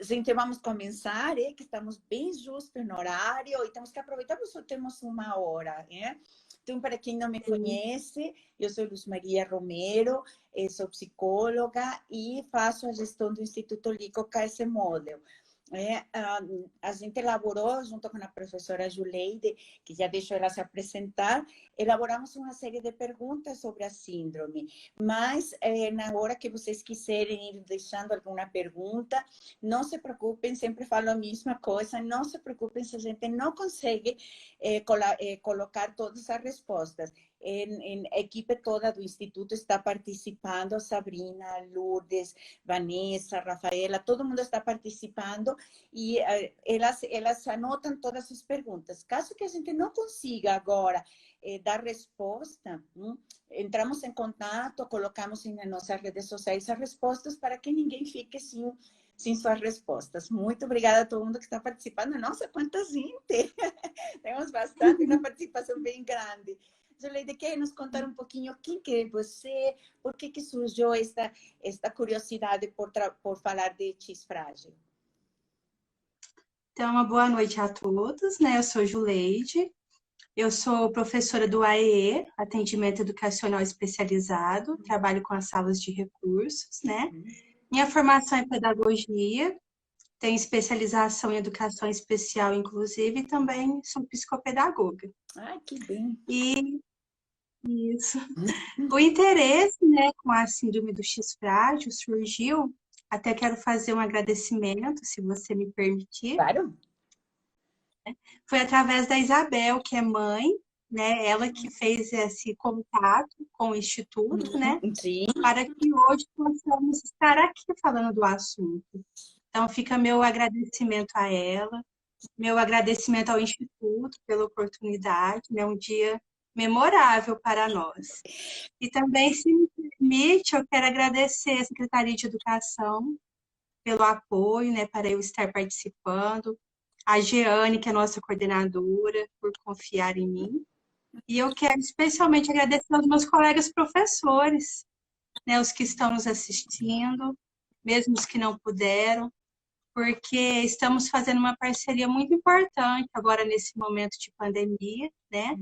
Gente, vamos começar, que estamos bem justos no horário e temos que aproveitar porque só temos uma hora. Então, para quem não me conhece, eu sou Luz Maria Romero, sou psicóloga e faço a gestão do Instituto Lico KS Model. A gente elaborou, junto com a professora Juleide, que já deixou ela se apresentar, elaboramos uma série de perguntas sobre a síndrome. Mas, na hora que vocês quiserem ir deixando alguma pergunta, não se preocupem, sempre falo a mesma coisa, não se preocupem se a gente não consegue colocar todas as respostas. A equipe toda do Instituto está participando, Sabrina, Lourdes, Vanessa, Rafaela, todo mundo está participando e elas anotam todas as perguntas. Caso que a gente não consiga agora dar resposta, entramos em contato, colocamos nas nossas redes sociais as respostas para que ninguém fique sem suas respostas. Muito obrigada a todo mundo que está participando. Nossa, quanta gente! Temos bastante, uma participação bem grande. Juleide, quer nos contar um pouquinho quem que é você, por que surgiu esta curiosidade por falar de X frágil? Então, uma boa noite a todos, né? Eu sou Juleide, eu sou professora do AEE, Atendimento Educacional Especializado, trabalho com as salas de recursos, né? Minha formação é pedagogia, tenho especialização em educação especial, inclusive, e também sou psicopedagoga. Ai, que bem! E isso. O interesse, né, com a síndrome do X frágil surgiu, até quero fazer um agradecimento, se você me permitir. Claro! Foi através da Isabel, que é mãe, né? Ela que fez esse contato com o Instituto, né? Sim. Para que hoje possamos estar aqui falando do assunto. Então, fica meu agradecimento a ela, meu agradecimento ao Instituto pela oportunidade, né? Um dia memorável para nós. E também, se me permite, eu quero agradecer a Secretaria de Educação pelo apoio, né? Para eu estar participando, a Jeane, que é nossa coordenadora, por confiar em mim. E eu quero especialmente agradecer aos meus colegas professores, né, os que estão nos assistindo, mesmo os que não puderam, porque estamos fazendo uma parceria muito importante agora nesse momento de pandemia, né?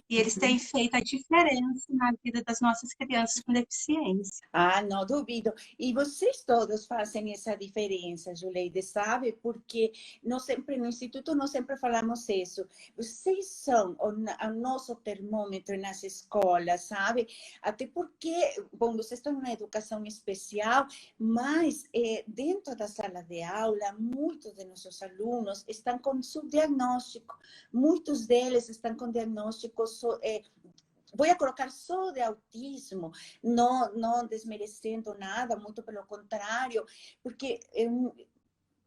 E eles têm feito a diferença na vida das nossas crianças com deficiência. Ah, não duvido. E vocês todos fazem essa diferença, Juleide, sabe? Porque nós sempre, no Instituto, nós sempre falamos isso. Vocês são o nosso termômetro nas escolas, sabe? Até porque, bom, vocês estão na educação especial, mas dentro da sala de aula, muitos de nossos alunos estão com subdiagnóstico. Muitos deles estão com diagnósticos vou colocar só de autismo, não desmerecendo nada, muito pelo contrário, porque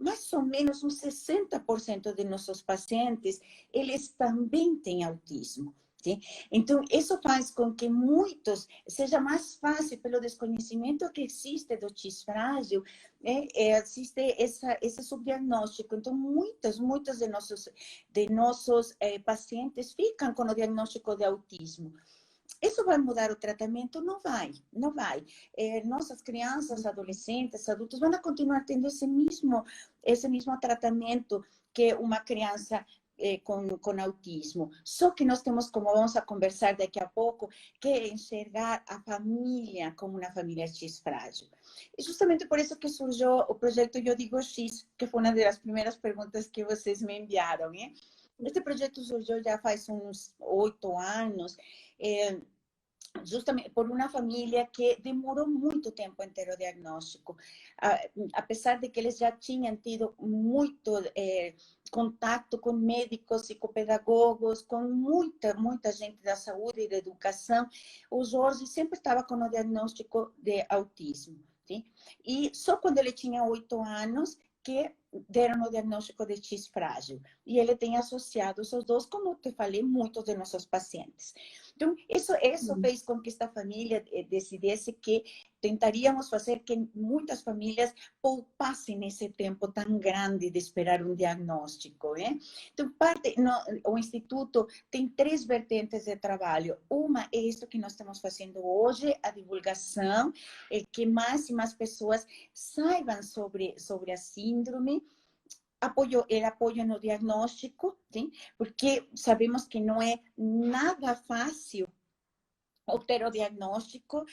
mais ou menos uns 60% de nossos pacientes, eles também têm autismo. Sim? Então, isso faz com que muitos, seja mais fácil, pelo desconhecimento que existe do X frágil, existe esse subdiagnóstico. Então, muitos de nossos pacientes ficam com o diagnóstico de autismo. Isso vai mudar o tratamento? Não vai, não vai. Nossas crianças, adolescentes, adultos vão continuar tendo esse mesmo tratamento que uma criança com autismo. Só que nós temos, como vamos a conversar daqui a pouco, que enxergar a família como uma família X frágil. E justamente por isso que surgiu o projeto Eu Digo X, que foi uma das primeiras perguntas que vocês me enviaram, né? Este projeto surgiu já faz uns 8 anos, justamente por uma família que demorou muito tempo em ter o diagnóstico. Apesar de que eles já tinham tido muito contato com médicos, psicopedagogos, com muita gente da saúde e da educação, o Jorge sempre estava com o diagnóstico de autismo. Sim? E só quando ele tinha 8 anos, que deram o diagnóstico de X frágil. E ele tem associado os dois, como te falei, muitos de nossos pacientes. Então, isso fez com que esta família decidisse que tentaríamos fazer que muitas famílias poupassem esse tempo tão grande de esperar um diagnóstico. Então, o Instituto tem 3 vertentes de trabalho. Uma é isso que nós estamos fazendo hoje, a divulgação, que mais e mais pessoas saibam sobre a síndrome, apoio no diagnóstico, sim? Porque sabemos que não é nada fácil obter o diagnóstico,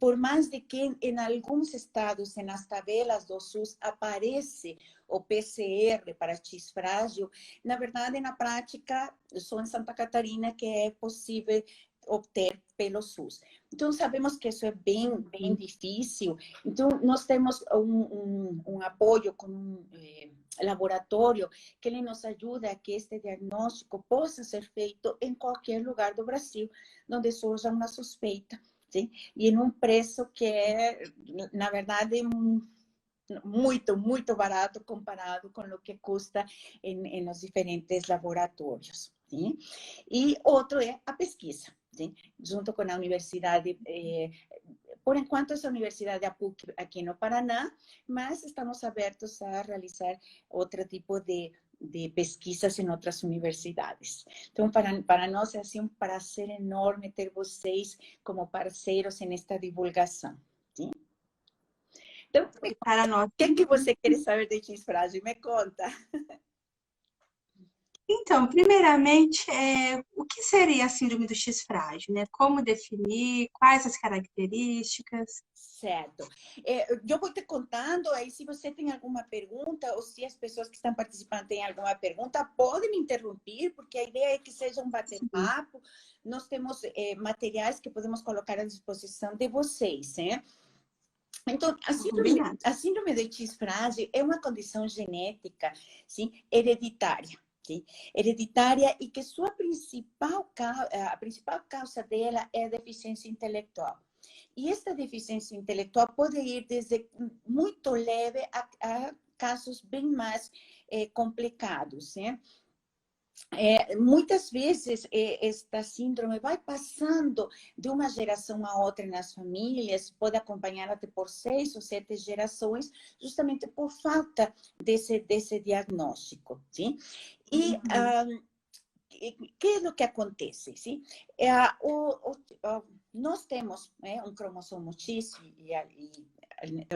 por mais de que em alguns estados, nas tabelas do SUS, aparece o PCR para X frágil, na verdade, na prática, só em Santa Catarina que é possível obter pelo SUS. Então, sabemos que isso é bem difícil. Então, nós temos um apoio com um laboratório que ele nos ajuda a que este diagnóstico possa ser feito em qualquer lugar do Brasil, onde surja uma suspeita, sim? E em um preço que é, na verdade, muito barato comparado com o que custa em os diferentes laboratórios. Sim? E outro é a pesquisa, sim? Junto com a universidade, por enquanto essa universidade é a PUC aqui no Paraná, mas estamos abertos a realizar outro tipo de pesquisas em outras universidades. Então, para nós é assim um prazer enorme ter vocês como parceiros nesta divulgação. Sim? Então, Para nós. o que você quer saber de X frágil? Me conta. Então, primeiramente, o que seria a síndrome do X frágil, né? Como definir, quais as características? Certo. Eu vou te contando, aí se você tem alguma pergunta, ou se as pessoas que estão participando têm alguma pergunta, podem me interromper, porque a ideia é que seja um bate-papo. Nós temos materiais que podemos colocar à disposição de vocês, né? Então, a síndrome de X frágil é uma condição genética, sim, hereditária. Sim? Hereditária e que a principal causa dela é a deficiência intelectual. E esta deficiência intelectual pode ir desde muito leve a casos bem mais complicados, né? Muitas vezes esta síndrome vai passando de uma geração a outra nas famílias, pode acompanhar até por 6 ou 7 gerações, justamente por falta desse diagnóstico. Sim? E que é o que acontece? Sim? Nós temos um cromossomo X e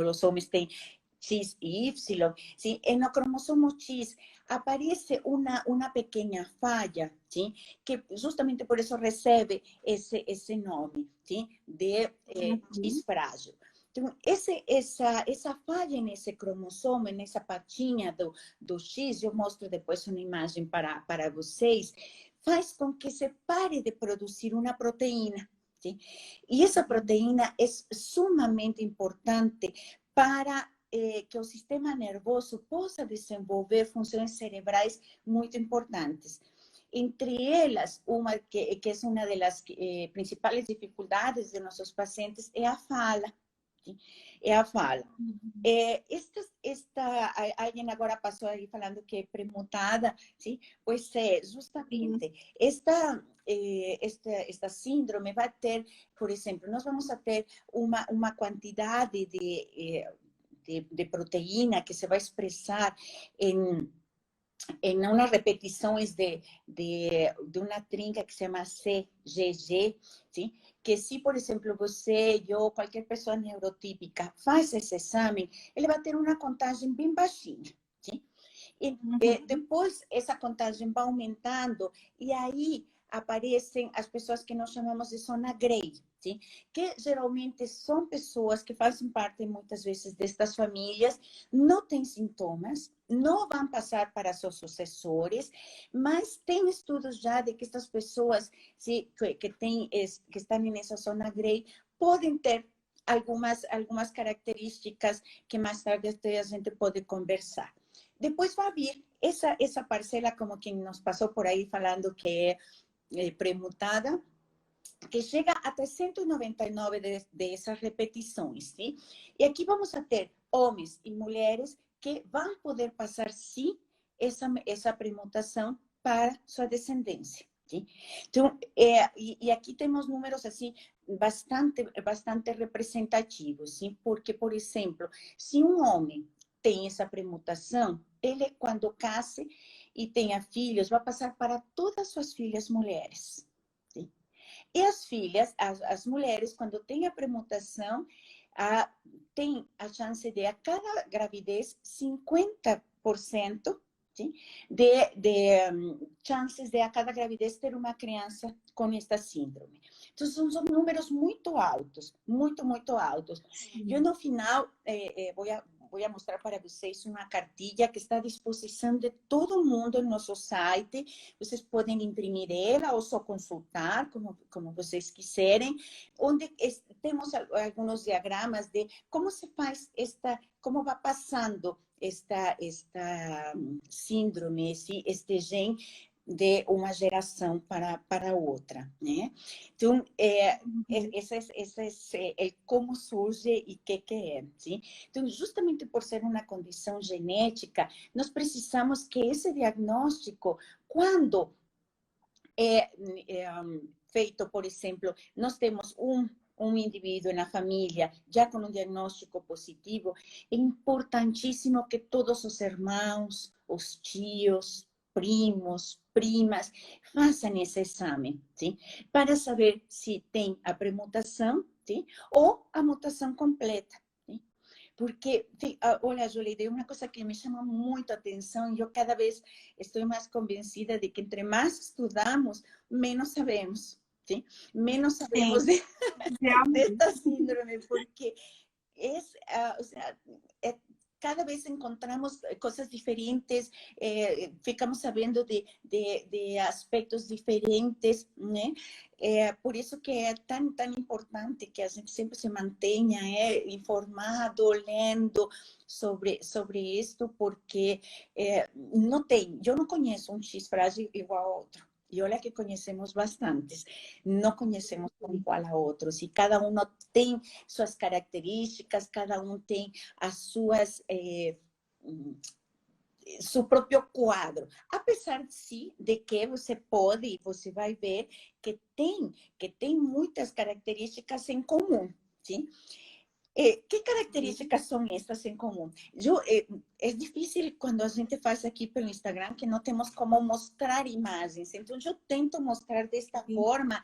os homens têm X e Y, ¿sí? En el cromossomo X aparece una pequeña falla, ¿sí? Que justamente por eso recebe ese nombre, ¿sí? De X frágil. Então, essa falha nesse cromossomo, nessa patinha do X, eu mostro depois uma imagem para vocês, faz com que se pare de produzir uma proteína. Sim? E essa proteína é sumamente importante para que o sistema nervoso possa desenvolver funções cerebrais muito importantes. Entre elas, uma que é uma das principais dificuldades de nossos pacientes é a fala. Sim? É a fala. Alguém agora passou aí falando que é premutada, sim? Pois é, justamente. Esta síndrome vai ter, por exemplo, nós vamos ter uma quantidade de proteína que se vai expressar em umas repetições de uma trinca que se chama CGG, sim? Que se, por exemplo, você, eu, qualquer pessoa neurotípica faz esse exame, ele vai ter uma contagem bem baixinha, sim? E depois essa contagem vai aumentando e aí aparecem as pessoas que nós chamamos de zona grey, sim? Que geralmente são pessoas que fazem parte muitas vezes destas famílias, não têm sintomas, não vão passar para seus sucessores, mas tem estudos já de que estas pessoas que estão nessa zona grey podem ter algumas características que mais tarde até a gente pode conversar. Depois vai vir essa parcela, como quem nos passou por aí falando que é premutada, que chega até 199 dessas repetições, sim? E aqui vamos a ter homens e mulheres que vão poder passar, sim, essa premutação para sua descendência. Sim? Então, e aqui temos números assim bastante representativos, sim? Porque, por exemplo, se um homem tem essa premutação, ele, quando case e tenha filhos, vai passar para todas as suas filhas mulheres. Sim? E as filhas, as mulheres, quando têm a premutação, tem a chance de, a cada gravidez, 50%, sim, chances de, a cada gravidez, ter uma criança com esta síndrome. Então, são números muito altos, muito altos. Sim. Eu, no final, vou mostrar para vocês uma cartilha que está à disposição de todo mundo no nosso site. Vocês podem imprimir ela ou só consultar, como vocês quiserem, onde temos alguns diagramas de como se faz como vai passando esta síndrome, este gene, de uma geração para outra, né? Então, esse é como surge e o que é, sim? Então, justamente por ser uma condição genética, nós precisamos que esse diagnóstico, quando feito, por exemplo, nós temos um indivíduo na família já com um diagnóstico positivo, é importantíssimo que todos os irmãos, os tios, primos, primas, façam esse exame, sim? Para saber se tem a premutação, sim? Ou a mutação completa. Porque, olha, Julie, é uma coisa que me chama muito a atenção e eu cada vez estou mais convencida de que entre mais estudamos, menos sabemos, sim? Menos sabemos desta síndrome, porque o sea, cada vez encontramos coisas diferentes, ficamos sabendo de aspectos diferentes, né? Por isso que é tão importante que a gente sempre se mantenha informado, lendo sobre isto, porque eu não conheço um X frágil igual a outro. E olha que conhecemos bastantes, não conhecemos um igual a outros, e cada um tem suas características, cada um tem as suas, seu próprio quadro. Apesar, sim, de que você vai ver que tem muitas características em comum, sim? Que características são estas em comum? É difícil quando a gente faz aqui pelo Instagram que não temos como mostrar imagens. Então, eu tento mostrar desta forma.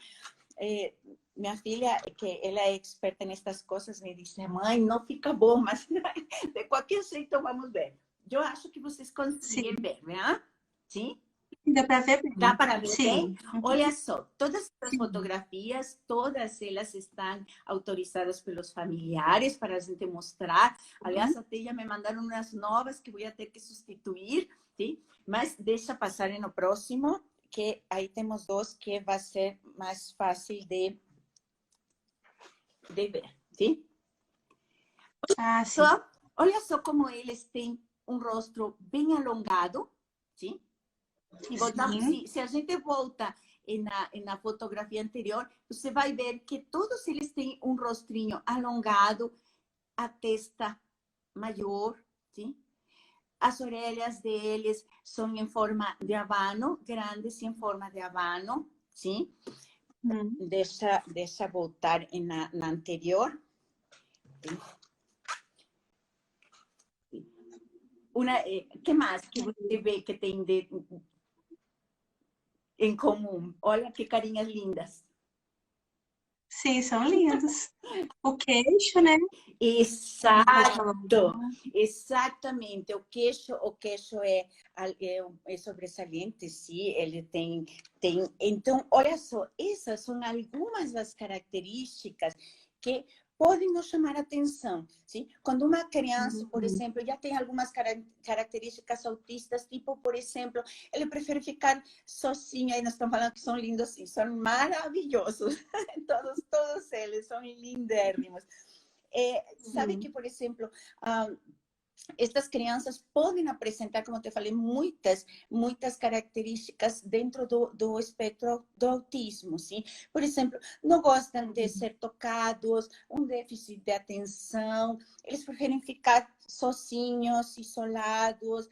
Minha filha, que ela é experta nestas coisas, me disse: mãe, não fica bom, mas de qualquer jeito vamos ver. Eu acho que vocês conseguem ver, né? Sim? Dá para ver bem. Dá para ver Sim. bem? Olha só, todas as fotografias, todas elas estão autorizadas pelos familiares para a gente mostrar. Aliás, até já me mandaram umas novas que vou ter que substituir, sim? Mas deixa passar no próximo, que aí temos dois que vai ser mais fácil de ver, sim? Sim. Olha só como eles têm um rosto bem alongado, sim? Se a gente volta na fotografia anterior, você vai ver que todos eles têm um rostrinho alongado, a testa maior, sim? As orelhas deles são em forma de habano, grandes em forma de habano, sim? Deixa voltar na anterior. Que mais que você vê que tem em comum? Olha que carinhas lindas. Sim, são lindos. O queixo, né? Exato, exatamente. O queixo é sobressalente, sim, ele tem. Então, olha só, essas são algumas das características que podem nos chamar a atenção, sim? Quando uma criança, por exemplo, já tem algumas características autistas, tipo, por exemplo, ele prefere ficar sozinho, aí nós estamos falando que são lindos, sim, são maravilhosos, todos eles são lindérrimos. Sabe que, por exemplo, estas crianças podem apresentar, como te falei, muitas características dentro do espectro do autismo, sim? Por exemplo, não gostam de ser tocados, um déficit de atenção, eles preferem ficar sozinhos, isolados,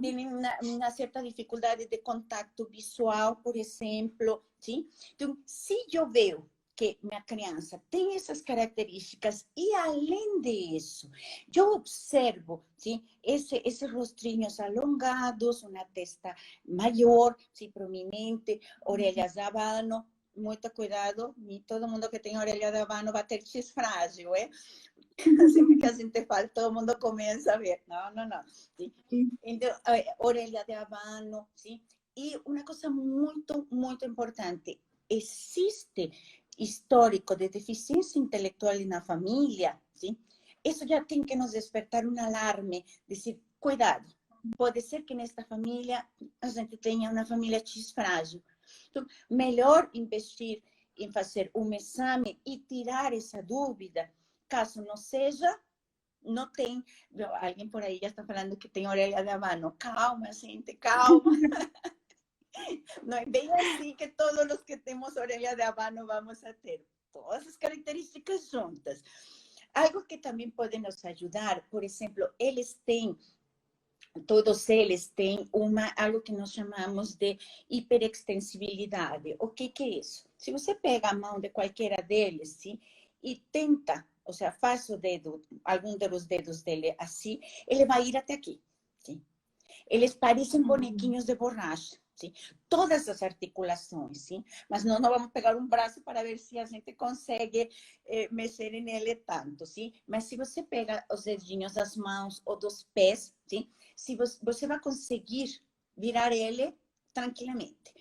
têm uma certa dificuldade de contato visual, por exemplo, sim? Então, se eu vejo que minha criança tem essas características e, além disso, eu observo, sim, esses rostrinhos alongados, uma testa maior, sim, prominente, orelhas de abano, muito cuidado, todo mundo que tem orelha de abano vai ter X frágil, sempre que a gente fala, todo mundo começa a ver. Não, não, não. Sim? Então, orelha de abano, sim? E uma coisa muito, muito importante, existe histórico de deficiência intelectual na família, sim? Isso já tem que nos despertar um alarme, dizer, cuidado, pode ser que nesta família a gente tenha uma família X frágil. Então, melhor investir em fazer um exame e tirar essa dúvida. Caso não seja, não tem. Alguém por aí já está falando que tem orelha de abano. Calma, gente, calma. Não é bem assim que todos os que temos orelha de abano vamos a ter. Todas as características juntas. Algo que também pode nos ajudar, por exemplo, todos eles têm algo que nós chamamos de hiperextensibilidade. O que é isso? Se você pega a mão de qualquer deles, sim, e tenta, ou seja, faz o dedo, algum dos dedos dele assim, ele vai ir até aqui, sim. Eles parecem bonequinhos de borracha, sim? Todas as articulações, sim? Mas não vamos pegar um braço para ver se a gente consegue mexer nele tanto, sim? Mas se você pega os dedinhos das mãos ou dos pés, sim? Se você vai conseguir virar ele tranquilamente.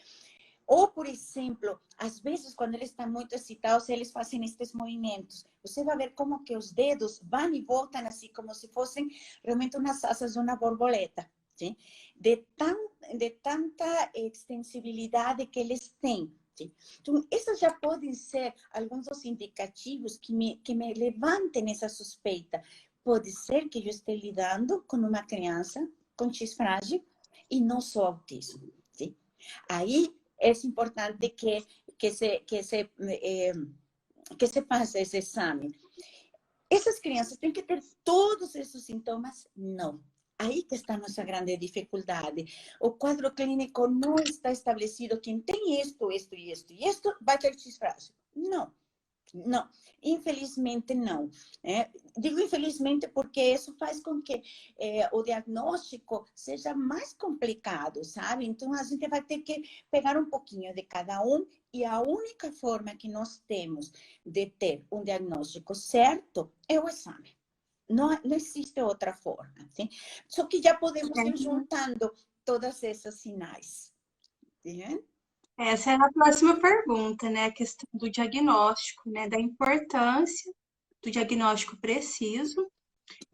Ou, por exemplo, às vezes, quando eles estão muito excitados, eles fazem estes movimentos. Você vai ver como que os dedos vão e voltam, assim, como se fossem realmente umas asas de uma borboleta. Sim? De tanta extensibilidade que eles têm. Sim? Então, esses já podem ser alguns dos indicativos que me levantem essa suspeita. Pode ser que eu esteja lidando com uma criança com X frágil e não só autismo. Sim? Aí é importante que se faça esse exame. Essas crianças têm que ter todos esses sintomas? Não. Aí que está a nossa grande dificuldade. O quadro clínico não está estabelecido. Quem tem isto, isto e isto e isto vai ter X frágil. Não. Não, infelizmente não. Digo infelizmente porque isso faz com que o diagnóstico seja mais complicado, sabe? Então, a gente vai ter que pegar um pouquinho de cada um e a única forma que nós temos de ter um diagnóstico certo é o exame. Não existe outra forma. Sim? Só que já podemos ir juntando todos esses sinais. Sim? Essa é a próxima pergunta, né? A questão do diagnóstico, né? Da importância do diagnóstico preciso.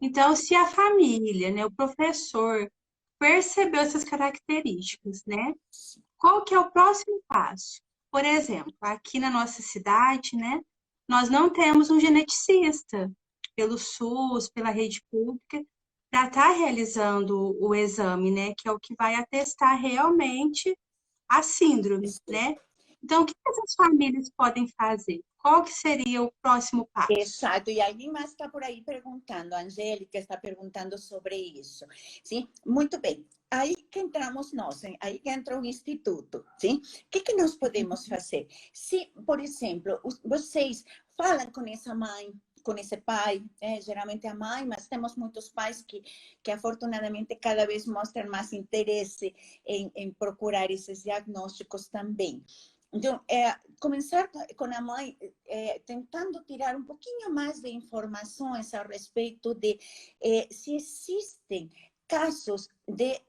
Então, se a família, né, o professor percebeu essas características, né? Qual que é o próximo passo? Por exemplo, aqui na nossa cidade, né, nós não temos um geneticista pelo SUS, pela rede pública, para estar realizando o exame, né, que é o que vai atestar realmente a síndrome, né? Então, o que essas famílias podem fazer? Qual que seria o próximo passo? Exato, e alguém mais está por aí perguntando, a Angélica está perguntando sobre isso, sim? Muito bem, aí que entramos nós, hein? Aí que entra o Instituto, sim? O que nós podemos fazer? Se, por exemplo, vocês falam com essa mãe, com esse pai, geralmente a mãe, mas temos muitos pais que afortunadamente cada vez mostram mais interesse em procurar esses diagnósticos também. Então, começar com a mãe tentando tirar um pouquinho mais de informações a respeito de se existem casos de...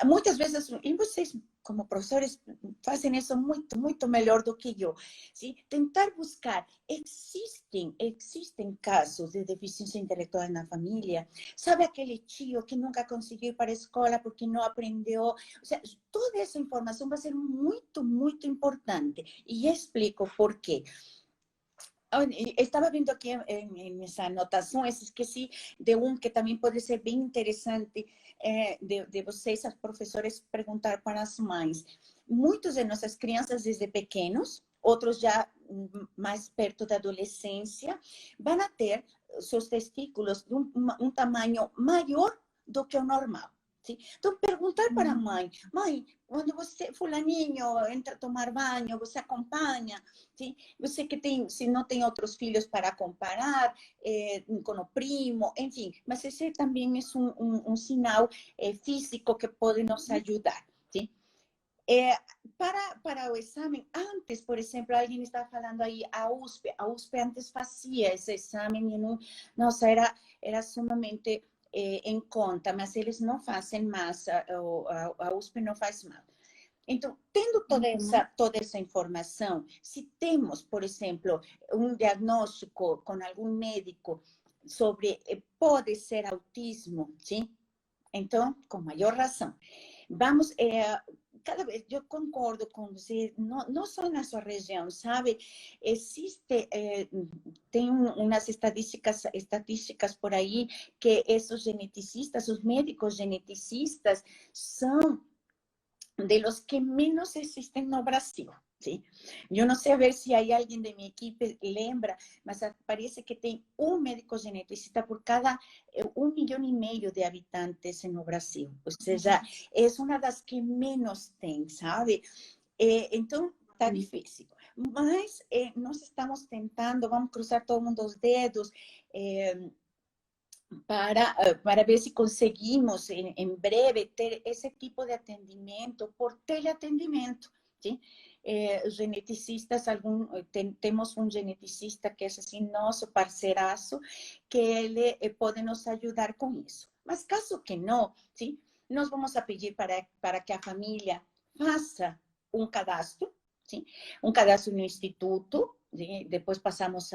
muitas vezes, e vocês, como professores, fazem isso muito, muito melhor do que eu. ¿Sí? Tentar buscar, existem casos de deficiência intelectual na família? Sabe aquele tio que nunca conseguiu ir para a escola porque não aprendeu? Ou seja, toda essa informação vai ser muito, muito importante. E explico por quê. Estava vendo aqui em essa anotação, esqueci de um que também pode ser bem interessante de vocês, as professores, perguntar para as mães. Muitos de nossas crianças, desde pequenos, outros já mais perto da adolescência, vão a ter seus testículos de um tamanho maior do que o normal. Sim? Então, perguntar para a mãe, quando você, fulaninho, entra a tomar banho, você acompanha, sim? Você que tem, se não tem outros filhos para comparar, com o primo, enfim, mas esse também é um sinal físico que pode nos ajudar, sim? Para o exame, antes, por exemplo, alguém está falando aí, a USP antes fazia esse exame e não, nossa, era sumamente em conta, mas eles não fazem mais, a USP não faz mais. Então, tendo toda essa informação, se temos, por exemplo, um diagnóstico com algum médico sobre pode ser autismo, sim? Então, com maior razão. Vamos, cada vez, eu concordo com você, não só na sua região, sabe? Existe, tem umas estatísticas por aí que esses geneticistas, os médicos geneticistas, são de los que menos existen no Brasil. ¿Sí? Eu não sei ver se aí alguém de minha equipe lembra, mas parece que tem um médico geneticista por cada 1,5 milhão de habitantes no Brasil. Ou seja, é uma das que menos tem, sabe? Então, está difícil. Mas nós estamos tentando, vamos cruzar todo mundo os dedos, para ver se conseguimos em breve ter esse tipo de atendimento por teleatendimento, sim? Os geneticistas, temos um geneticista que é assim, nosso parceiraço, que ele pode nos ajudar com isso. Mas caso que não, sim? Nós vamos a pedir para que a família faça um cadastro, sim? Um cadastro no instituto, sim? Depois passamos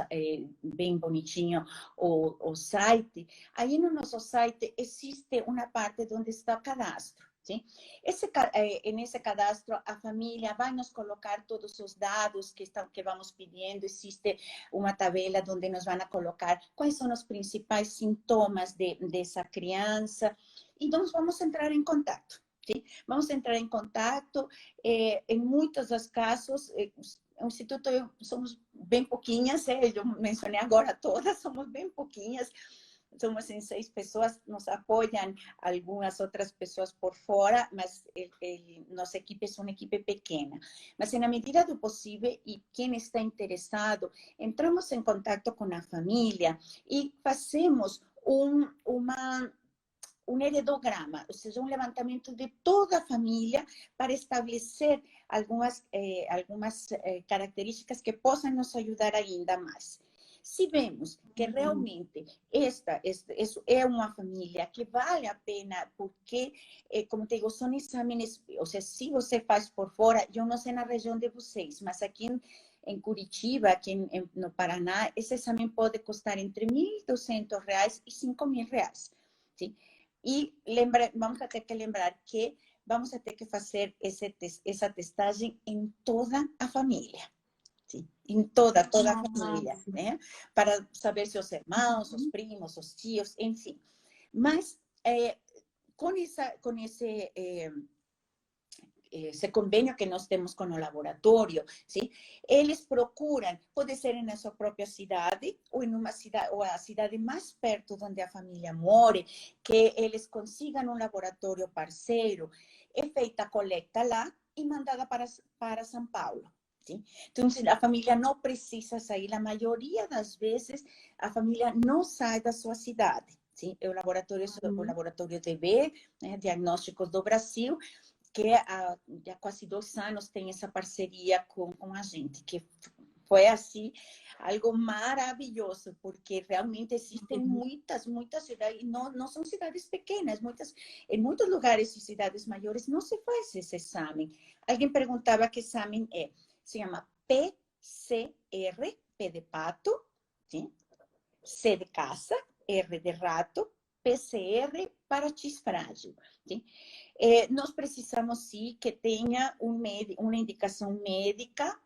bem bonitinho o site. Aí no nosso site existe uma parte onde está o cadastro. Sim? Nesse cadastro, a família vai nos colocar todos os dados que vamos pedindo. Existe uma tabela onde nos vão colocar quais são os principais sintomas dessa criança. E nós vamos entrar em contato. Sim? Vamos entrar em contato. Em muitos dos casos, o Instituto, somos bem pouquinhas, eu mencionei agora todas, somos bem pouquinhas. Somos em 6 pessoas, nos apoiam algumas outras pessoas por fora, mas nossa equipe é uma equipe pequena. Mas, na medida do possível, e quem está interessado, entramos em contato com a família e fazemos um heredograma, ou seja, um levantamento de toda a família para estabelecer algumas características que possam nos ajudar ainda mais. Se vemos que realmente esta é uma família que vale a pena, porque, como te digo, são exames, ou seja, se você faz por fora, eu não sei na região de vocês, mas aqui em Curitiba, aqui no Paraná, esse exame pode custar entre R$ 1.200 e R$ 5.000, sim? E vamos ter que lembrar que vamos ter que fazer essa testagem em toda a família. Sim, em toda a família, né? Para saber se os irmãos, os primos, os tios, enfim. Mas com esse convênio que nós temos com o laboratório, sim? Eles procuram, pode ser na sua própria cidade ou em uma cidade, ou a cidade mais perto onde a família mora, que eles consigam um laboratório parceiro, é feita a coleta lá e mandada para São Paulo. Sim? Então, a família não precisa sair. A maioria das vezes, a família não sai da sua cidade. Sim? O laboratório DB, né, Diagnósticos do Brasil, que há quase 2 anos tem essa parceria com a gente, que foi assim, algo maravilhoso, porque realmente existem muitas cidades, não são cidades pequenas, em muitos lugares e cidades maiores não se faz esse exame. Alguém perguntava que exame é. Se chama PCR, P de pato, sim? C de caça, R de rato, PCR para X frágil. Sim? Nós precisamos, sim, que tenha uma indicação médica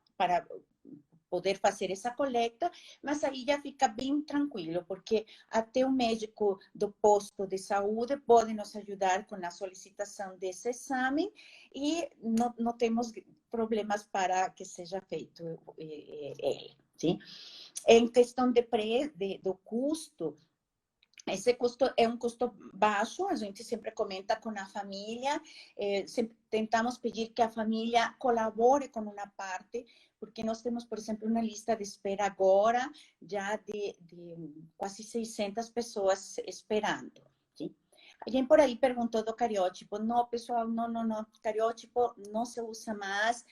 poder fazer essa coleta, mas aí já fica bem tranquilo, porque até o médico do posto de saúde pode nos ajudar com a solicitação desse exame e não temos problemas para que seja feito ele. Sim? Em questão do custo, esse custo é um custo baixo, a gente sempre comenta com a família, sempre tentamos pedir que a família colabore com uma parte, porque nós temos, por exemplo, uma lista de espera agora, já de quase 600 pessoas esperando. Sim? Alguém por aí perguntou do cariótipo. Não, pessoal, não. Cariótipo não se usa mais.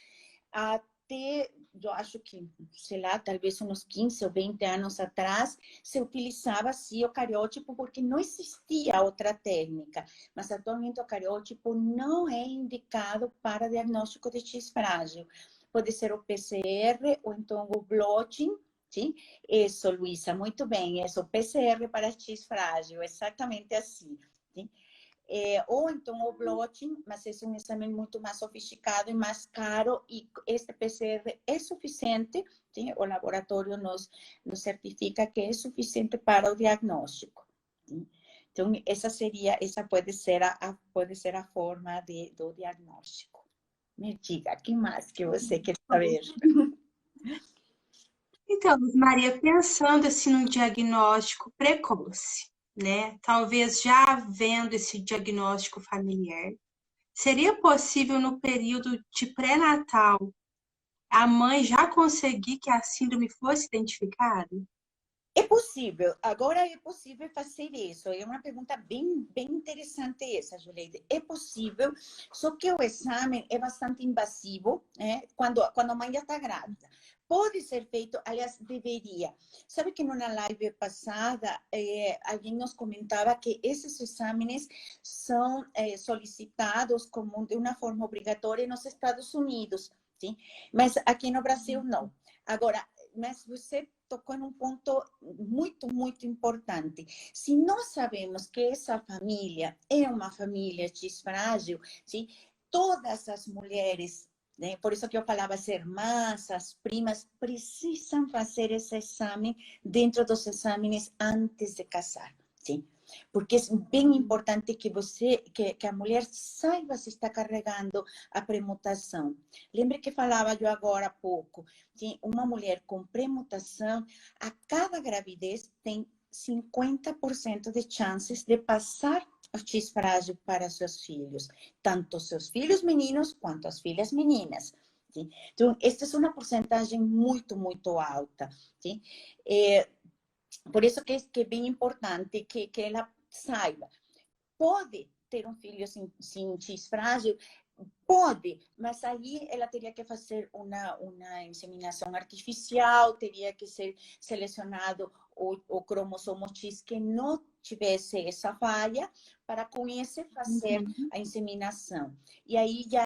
Até, eu acho que, sei lá, talvez uns 15 ou 20 anos atrás, se utilizava, sim, o cariótipo, porque não existia outra técnica. Mas, atualmente, o cariótipo não é indicado para diagnóstico de X frágil. Pode ser o PCR ou então o blotting. Sim? Isso, Luísa, muito bem. Isso, o PCR para X frágil, exatamente assim. Sim? Ou então o blotting, mas esse é um exame muito mais sofisticado e mais caro, e este PCR é suficiente, sim? O laboratório nos certifica que é suficiente para o diagnóstico. Sim? Então, essa pode ser a forma do diagnóstico. Me diga, o que mais que você quer saber? Então, Maria, pensando assim no diagnóstico precoce, né? Talvez já havendo esse diagnóstico familiar, seria possível no período de pré-natal a mãe já conseguir que a síndrome fosse identificada? É possível, agora é possível fazer isso. É uma pergunta bem interessante essa, Juleide. É possível, só que o exame é bastante invasivo, né? Quando a mãe já está grávida. Pode ser feito, aliás, deveria. Sabe que numa live passada, alguém nos comentava que esses exames são solicitados como de uma forma obrigatória nos Estados Unidos, sim? Mas aqui no Brasil, não. Agora, mas você tocou em um ponto muito importante. Se nós sabemos que essa família é uma família X frágil, sim? Todas as mulheres, né? Por isso que eu falava, as irmãs, as primas, precisam fazer esse exame dentro dos exames antes de casar, sim? Porque é bem importante que a mulher saiba se está carregando a premutação. Lembre que falava eu agora há pouco, sim? Uma mulher com premutação, a cada gravidez tem 50% de chances de passar o X frágil para seus filhos, tanto seus filhos meninos quanto as filhas meninas. Sim? Então, esta é uma porcentagem muito alta. Sim? Por isso que é bem importante que ela saiba. Pode ter um filho sem X frágil? Pode, mas aí ela teria que fazer uma inseminação artificial, teria que ser selecionado o cromossomo X que não tivesse essa falha, para com esse fazer a inseminação. E aí já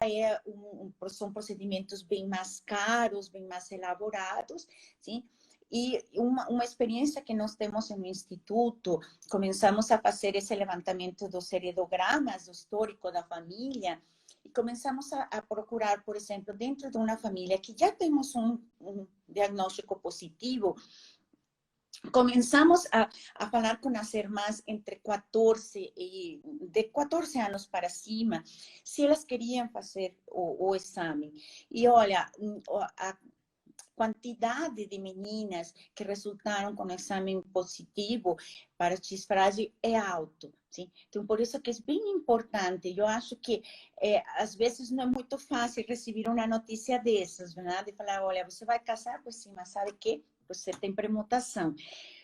são procedimentos bem mais caros, bem mais elaborados, sim? E uma experiência que nós temos no Instituto, começamos a fazer esse levantamento dos heredogramas, do histórico da família, e começamos a procurar, por exemplo, dentro de uma família que já temos um diagnóstico positivo, começamos a falar com as irmãs entre 14 e de 14 anos para cima, se elas queriam fazer o exame. E olha, a quantidade de meninas que resultaram com exame positivo para X frágil é alto, sim? Então, por isso que é bem importante. Eu acho que, às vezes, não é muito fácil receber uma notícia dessas, verdade? De falar, olha, você vai casar? Pois sim, mas sabe que você tem premutação.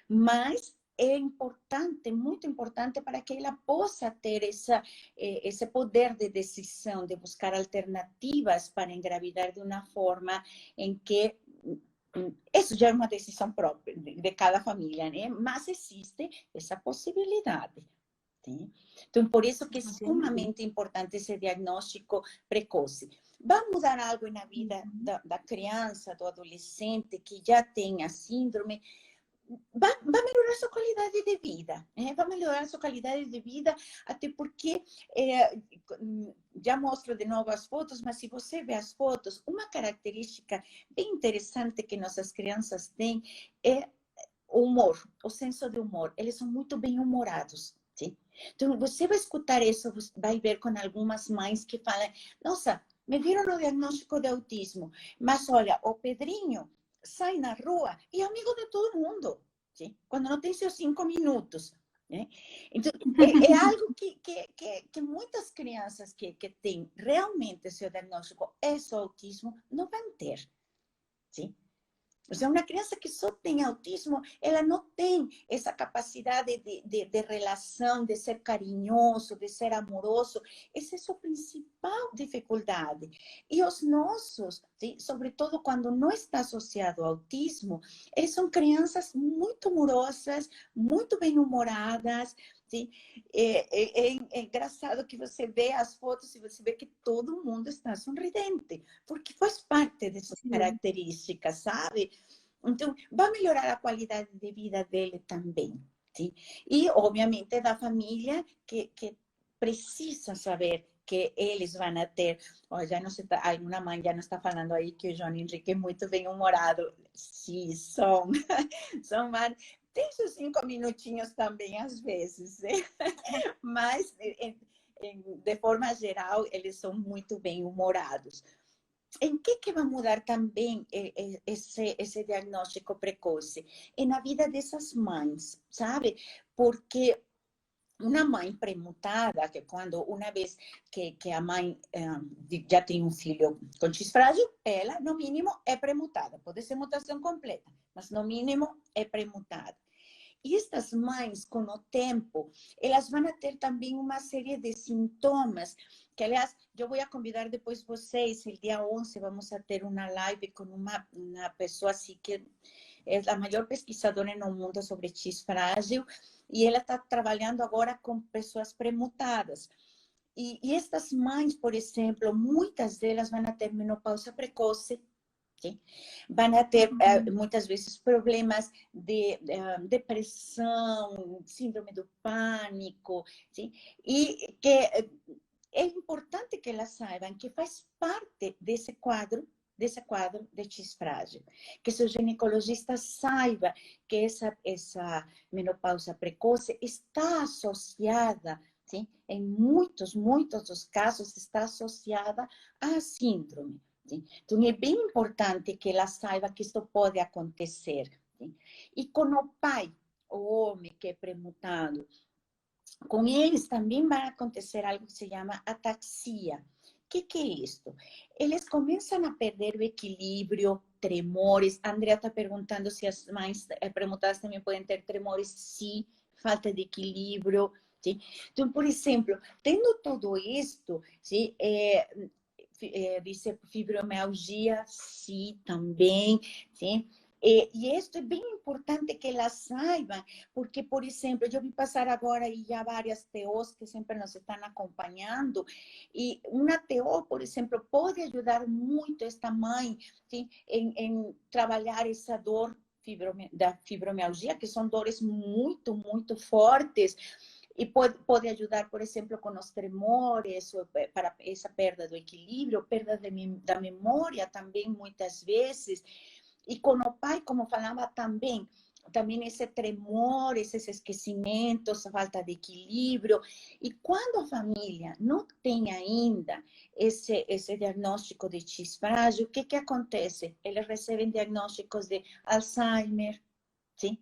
Mas é importante, muito importante, para que ela possa ter esse poder de decisão, de buscar alternativas para engravidar de uma forma em que isso já é uma decisão própria de cada família, né? Mas existe essa possibilidade. Sim? Então, por isso que é sumamente importante esse diagnóstico precoce. Vai mudar algo na vida da criança, do adolescente que já tem a síndrome? Vai melhorar sua qualidade de vida, vai melhorar sua qualidade de vida, até porque já mostro de novo as fotos, mas se você vê as fotos, uma característica bem interessante que nossas crianças têm é o humor, o senso de humor. Eles são muito bem-humorados. Sim? Então, você vai escutar isso, você vai ver com algumas mães que falam, nossa, me viram no diagnóstico de autismo, mas olha, o Pedrinho sai na rua e é amigo de todo mundo, sim? Quando não tem seus 5 minutos. Né? Então, é algo que muitas crianças que têm realmente seu diagnóstico é só autismo não vão ter. Sim? Ou seja, uma criança que só tem autismo, ela não tem essa capacidade de relação, de ser carinhoso, de ser amoroso. Essa é a sua principal dificuldade. E os nossos, sim, sobretudo quando não está associado ao autismo, eles são crianças muito amorosas, muito bem-humoradas. Sim? É engraçado que você vê as fotos e você vê que todo mundo está sorridente, porque faz parte dessas características, sabe? Então, vai melhorar a qualidade de vida dele também. Sim? E, obviamente, da família que precisa saber que eles vão ter. Oh, já não sei, alguma mãe já não está falando aí que o João Henrique é muito bem-humorado. Sim, são. São tem seus 5 minutinhos também, às vezes, né? Mas, de forma geral, eles são muito bem-humorados. Em que vai mudar também esse diagnóstico precoce? É na vida dessas mães, sabe? Porque uma mãe premutada, que quando uma vez que a mãe já tem um filho com X frágil, ela, no mínimo, é premutada. Pode ser mutação completa, mas no mínimo é premutada. E estas mães, com o tempo, elas vão ter também uma série de sintomas, que, aliás, eu vou convidar depois vocês, o dia 11, vamos a ter uma live com uma pessoa assim que é a maior pesquisadora no mundo sobre X frágil, e ela está trabalhando agora com pessoas premutadas. E estas mães, por exemplo, muitas delas vão ter menopausa precoce, sim? Vão ter muitas vezes problemas de depressão, síndrome do pânico, sim? E que é importante que elas saibam que faz parte desse quadro de X frágil, que seu ginecologista saiba que essa menopausa precoce está associada, sim? Em muitos dos casos, está associada à síndrome. Sim? Então, é bem importante que ela saiba que isso pode acontecer. Sim? E com o pai, o homem que é premutado, com eles também vai acontecer algo que se chama ataxia. O que é isto? Eles começam a perder o equilíbrio, tremores. A Andrea está perguntando se as mães premutadas também podem ter tremores. Sim, falta de equilíbrio. Sim? Então, por exemplo, tendo tudo isto, sim, dice fibromialgia, sim, também, sim. E isso é bem importante que elas saibam, porque, por exemplo, eu vi passar agora e já várias TOs que sempre nos estão acompanhando, e uma TO, por exemplo, pode ajudar muito esta mãe, sim, em trabalhar essa dor da fibromialgia, que são dores muito, muito fortes, e pode ajudar, por exemplo, com os tremores, para essa perda do equilíbrio, perda da memória também, muitas vezes. E com o pai, como falava também esse tremor, esses esquecimentos, falta de equilíbrio. E quando a família não tem ainda esse diagnóstico de X frágil, o que acontece? Eles recebem diagnósticos de Alzheimer, sim?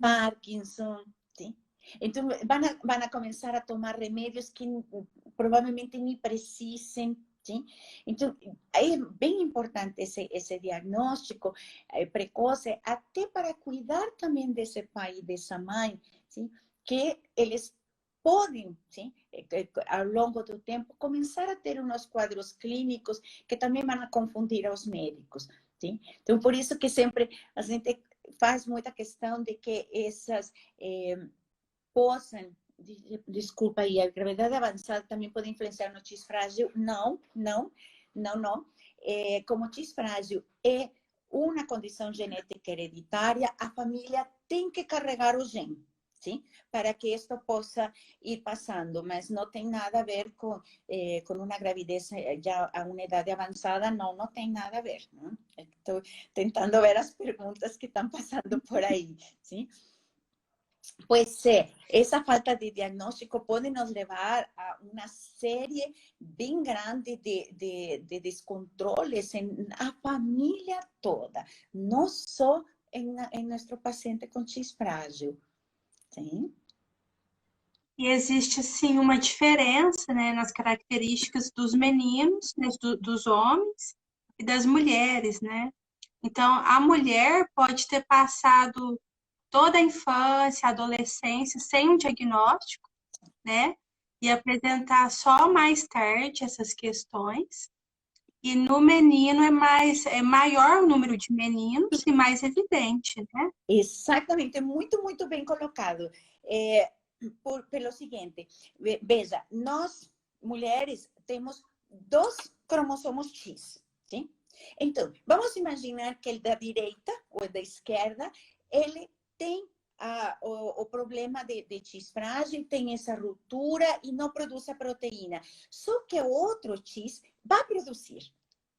Parkinson, sim? Então, vão a começar a tomar remédios que provavelmente nem precisem, sim? Então, é bem importante esse diagnóstico precoce, até para cuidar também desse pai e dessa mãe, sim? Que eles podem, sim, ao longo do tempo, começar a ter uns quadros clínicos que também vão a confundir aos médicos, sim? Então, por isso que sempre a gente faz muita questão de que essas possam, desculpa aí, a gravidade avançada também pode influenciar no X frágil. Não. Como X frágil é uma condição genética hereditária, a família tem que carregar o gene. sim? Para que isto possa ir passando, mas não tem nada a ver com uma gravidez já a uma idade avançada, não, não tem nada a ver, não? Estou tentando ver as perguntas que estão passando por aí, sim? Pues esa falta de diagnóstico puede nos llevar a una serie bien grande de descontroles en la familia toda, no solo en nuestro paciente com X frágil. Sim? E existe, sim, uma diferença, né, nas características dos meninos, né, dos homens e das mulheres, né? Então, a mulher pode ter passado toda a infância, a adolescência sem um diagnóstico, né? E apresentar só mais tarde essas questões. E no menino é maior o número de meninos e mais evidente, né? Exatamente, muito bem colocado. Pelo seguinte, veja, nós, mulheres, temos 2 cromossomos X, sim? Então, vamos imaginar que o da direita ou da esquerda, ele tem o problema de X frágil, tem essa ruptura e não produz a proteína. Só que o outro X vai produzir,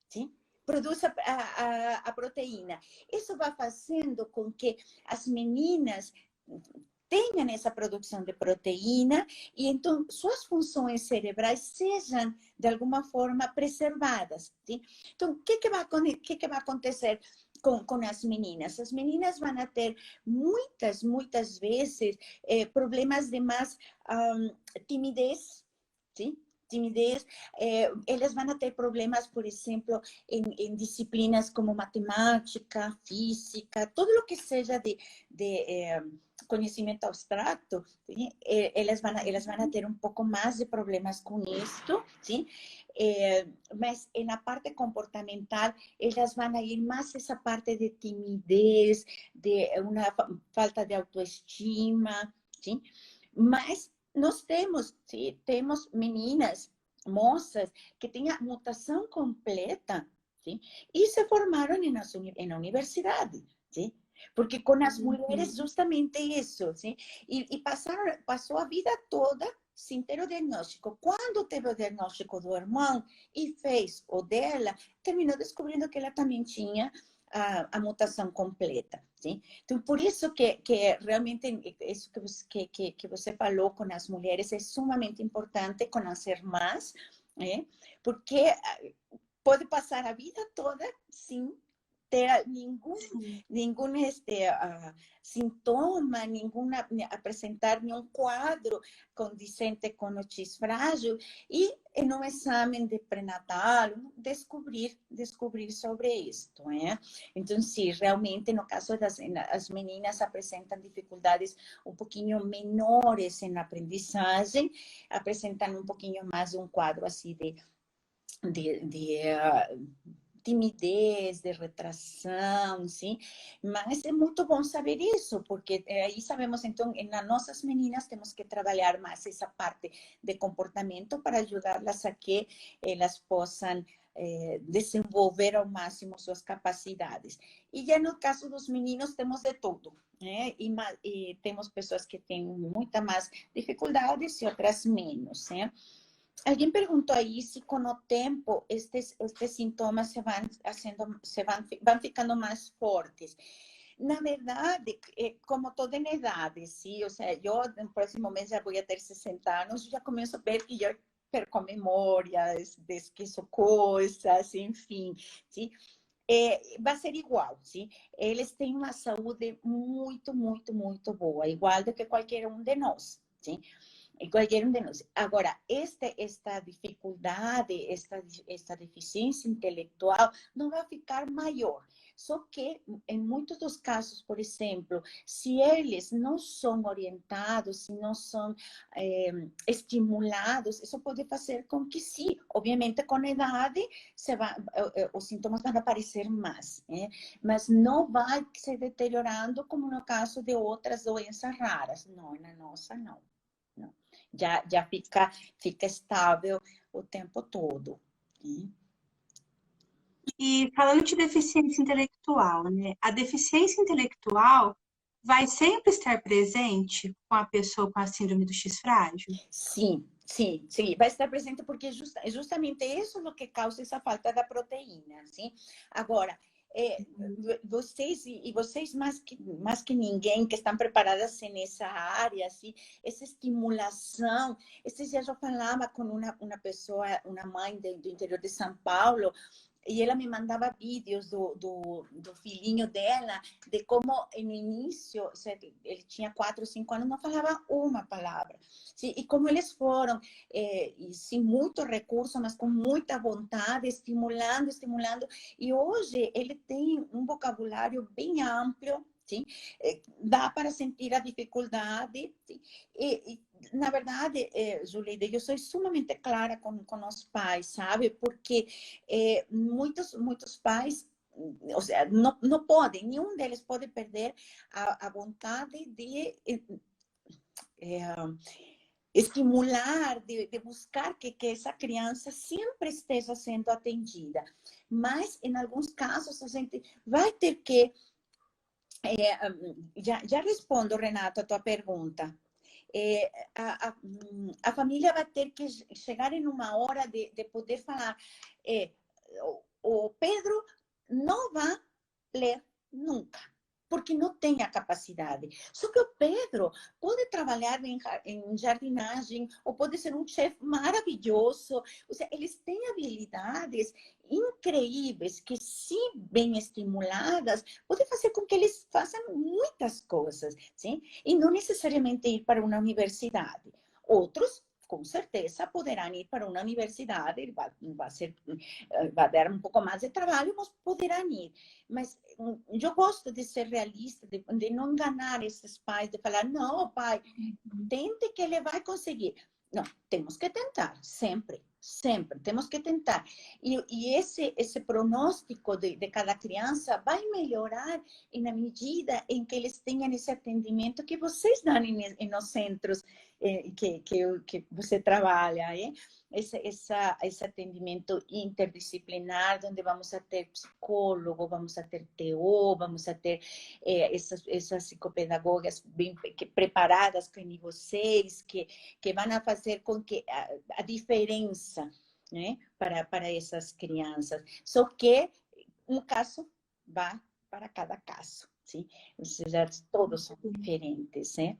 sim? Produz a proteína. Isso vai fazendo com que as meninas tenham essa produção de proteína e então suas funções cerebrais sejam de alguma forma preservadas. Sim? Então, o que vai acontecer com as meninas? As meninas vão ter muitas vezes problemas de mais timidez, sim? Timidez, elas vão ter problemas, por exemplo, em disciplinas como matemática, física, tudo o que seja de conhecimento abstrato, sim? Elas vão ter um pouco mais de problemas com isto, sim? Mas na parte comportamental, elas vão ir mais essa parte de timidez, de uma falta de autoestima, sim? Mas nós temos meninas, moças, que têm a mutação completa, sim? E se formaram na universidade, sim? Porque com as mulheres justamente isso, sim? E passou a vida toda sem ter o diagnóstico. Quando teve o diagnóstico do irmão e fez o dela, terminou descobrindo que ela também tinha a mutação completa, sim? Então, por isso que realmente isso que você falou com as mulheres é sumamente importante conhecer mais, porque pode passar a vida toda sem ter nenhum sintoma, apresentar nenhum quadro condizente com o X frágil e em um exame de pré-natal descobrir sobre isto, Então, sim, realmente no caso as meninas apresentam dificuldades um pouquinho menores na aprendizagem, apresentam um pouquinho mais um quadro assim de timidez, de retração, sim? Mas é muito bom saber isso, porque aí sabemos, então, nas nossas meninas temos que trabalhar mais essa parte de comportamento para ajudá-las a que elas possam desenvolver ao máximo suas capacidades. E já no caso dos meninos, temos de tudo, e temos pessoas que têm muita mais dificuldades e outras menos, Alguém perguntou aí se com o tempo estes sintomas vão ficando mais fortes. Na verdade, como toda em idade, sim? Ou seja, eu no próximo mês já vou ter 60 anos, já começo a ver que eu perco memórias, esqueço coisas, enfim, sim? Vai ser igual, sim? Eles têm uma saúde muito boa, igual do que qualquer um de nós, sim? Em qualquer um de nós. Agora, esta dificuldade, esta deficiência intelectual não vai ficar maior. Só que, em muitos dos casos, por exemplo, se eles não são orientados, se não são estimulados, isso pode fazer com que, sim, obviamente, com a idade, os sintomas vão aparecer mais, mas não vai se deteriorando como no caso de outras doenças raras. Não, na nossa, não. Já fica estável o tempo todo. E falando de deficiência intelectual, né? A deficiência intelectual vai sempre estar presente com a pessoa com a síndrome do X frágil? Sim, sim, sim, vai estar presente porque justamente isso é o que causa essa falta da proteína, sim? Agora, vocês e vocês mais que ninguém que estão preparadas nessa área, assim, essa estimulação. Esses dias eu falava com uma pessoa, uma mãe do interior de São Paulo, e ela me mandava vídeos do filhinho dela, de como no início, ele tinha 4, 5 anos, não falava uma palavra. Sim, e como eles foram, e, sem muito recurso, mas com muita vontade, estimulando, estimulando. E hoje ele tem um vocabulário bem amplo, sim? Dá para sentir a dificuldade. Sim? Na verdade, Juleide, eu sou sumamente clara com os pais, sabe? Porque muitos pais, ou seja, não podem, nenhum deles pode perder a vontade de estimular, de buscar que essa criança sempre esteja sendo atendida. Mas, em alguns casos, a gente vai ter que... já respondo, Renato, a tua pergunta. A família vai ter que chegar em uma hora de poder falar, o Pedro não vai ler nunca, porque não tem a capacidade. Só que o Pedro pode trabalhar em jardinagem, ou pode ser um chefe maravilhoso. Ou seja, eles têm habilidades incríveis que, se bem estimuladas, podem fazer com que eles façam muitas coisas, sim? E não necessariamente ir para uma universidade. Outros, com certeza, poderão ir para uma universidade, vai dar um pouco mais de trabalho, mas poderão ir. Mas eu gosto de ser realista, de não enganar esses pais, de falar, não, pai, tente que ele vai conseguir. Não, temos que tentar, sempre, sempre, temos que tentar. E esse pronóstico de cada criança vai melhorar na medida em que eles tenham esse atendimento que vocês dão nos centros que você trabalha, esse atendimento interdisciplinar, onde vamos a ter psicólogo, vamos a ter TO, vamos a ter essas psicopedagogas bem preparadas com vocês, que vão a fazer com que a diferença, né, para essas crianças. Só que um caso vai para cada caso. Sim? Ou seja, todos são diferentes. Né?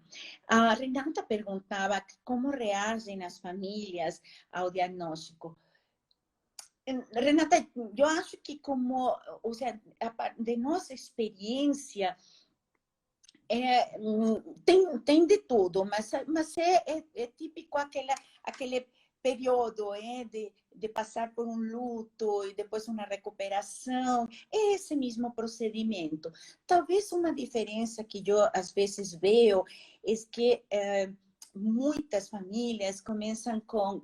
A Renata perguntava como reagem as famílias ao diagnóstico. Renata, eu acho que ou seja, de nossa experiência, tem de tudo, mas é típico aquele período de passar por um luto e depois uma recuperação, é esse mesmo procedimento. Talvez uma diferença que eu às vezes vejo é que muitas famílias começam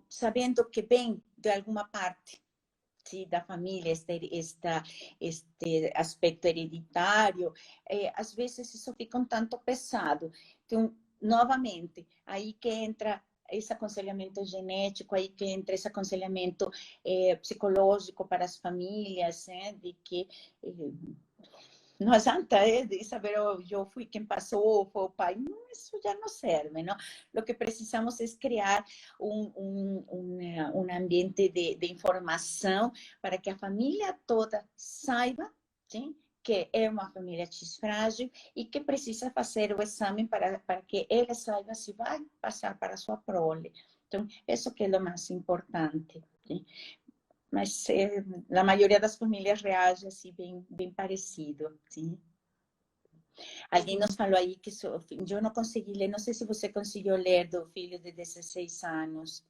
sabendo que vem de alguma parte, sim, da família, este aspecto hereditário, às vezes isso fica um tanto pesado. Então, novamente, aí que entra esse aconselhamento genético, aí que entra esse aconselhamento psicológico para as famílias, né, de que não adianta de saber, eu fui quem passou, foi o pai. Não, isso já não serve, não? O que precisamos é criar um ambiente de informação para que a família toda saiba, sim, que é uma família X frágil e que precisa fazer o exame para que ela saiba se vai passar para a sua prole. Então, isso que é o mais importante. Sim? Mas a maioria das famílias reage assim, bem parecido, sim. Alguém nos falou aí que eu não consegui ler, não sei se você conseguiu ler do filho de 16 anos.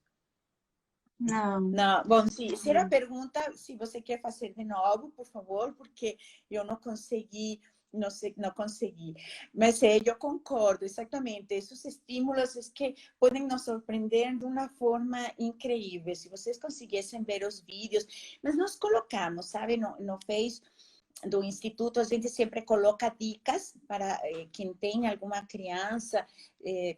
Não. Não, bom, se era a pergunta, se você quer fazer de novo, por favor, porque eu não consegui, não consegui. Mas eu concordo, exatamente. Esses estímulos que podem nos surpreender de uma forma incrível. Se vocês conseguissem ver os vídeos, mas nós colocamos, sabe, no Face do Instituto, a gente sempre coloca dicas para quem tem alguma criança,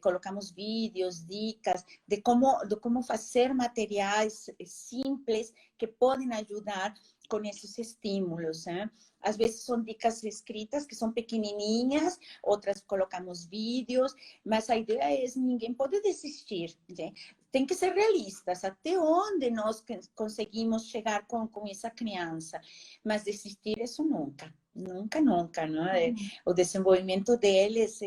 colocamos vídeos, dicas de como fazer materiais simples que podem ajudar com esses estímulos, né? Às vezes são dicas escritas, que são pequenininhas, outras colocamos vídeos, mas a ideia é ninguém pode desistir, né? Tem que ser realistas, até onde nós conseguimos chegar com essa criança, mas desistir isso nunca, nunca, nunca, não é? O desenvolvimento deles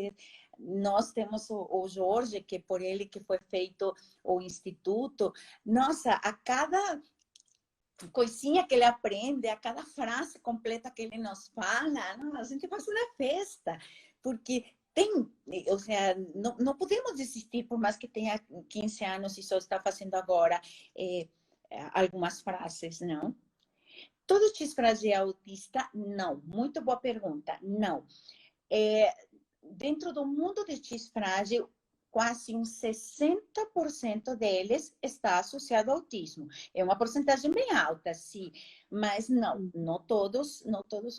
nós temos o Jorge, que por ele que foi feito o instituto. Nossa, a cada coisinha que ele aprende, a cada frase completa que ele nos fala, não, a gente faz uma festa, porque tem, ou seja, não podemos desistir, por mais que tenha 15 anos e só está fazendo agora algumas frases, não? Todo X-Frase é autista? Não. Muito boa pergunta. Não. Dentro do mundo de X-Frase, quase uns 60% deles está associado ao autismo. É uma porcentagem bem alta, sim, mas não todos